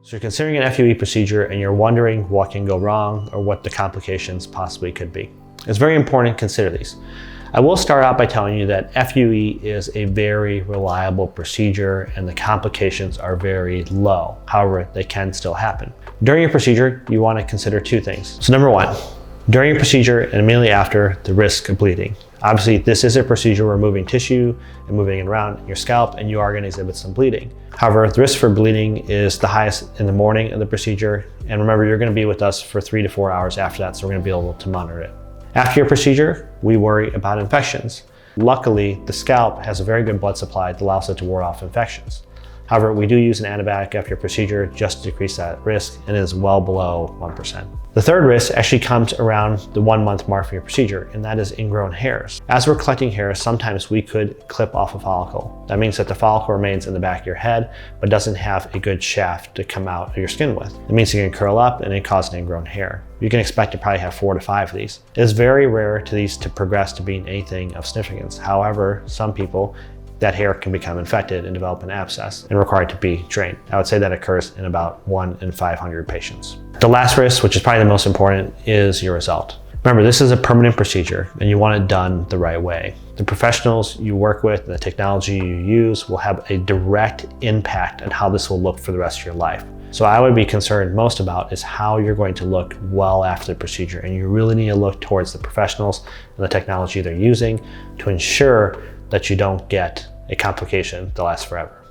So you're considering an FUE procedure and you're wondering what can go wrong or what the complications possibly could be. It's very important to consider these. I will start out by telling you that FUE is a very reliable procedure and the complications are very low. However, they can still happen. During your procedure, you want to consider two things. So number one, during your procedure and immediately after, the risk of bleeding. Obviously, this is a procedure where moving tissue and moving it around your scalp, and you are going to exhibit some bleeding. However, the risk for bleeding is the highest in the morning of the procedure. And remember, you're going to be with us for 3 to 4 hours after that, so we're going to be able to monitor it. After your procedure, we worry about infections. Luckily, the scalp has a very good blood supply that allows it to ward off infections. However, we do use an antibiotic after your procedure just to decrease that risk, and it is well below 1%. The third risk actually comes around the 1 month mark for your procedure, and that is ingrown hairs. As we're collecting hairs, sometimes we could clip off a follicle. That means that the follicle remains in the back of your head, but doesn't have a good shaft to come out of your skin with. It means it can curl up and it causes an ingrown hair. You can expect to probably have 4 to 5 of these. It is very rare to these to progress to being anything of significance. However, some people, that hair can become infected and develop an abscess and required to be drained. I would say that occurs in about 1 in 500 patients. The last risk, which is probably the most important, is your result. Remember, this is a permanent procedure and you want it done the right way. The professionals you work with and the technology you use will have a direct impact on how this will look for the rest of your life. So I would be concerned most about is how you're going to look well after the procedure, and you really need to look towards the professionals and the technology they're using to ensure that you don't get a complication that lasts forever.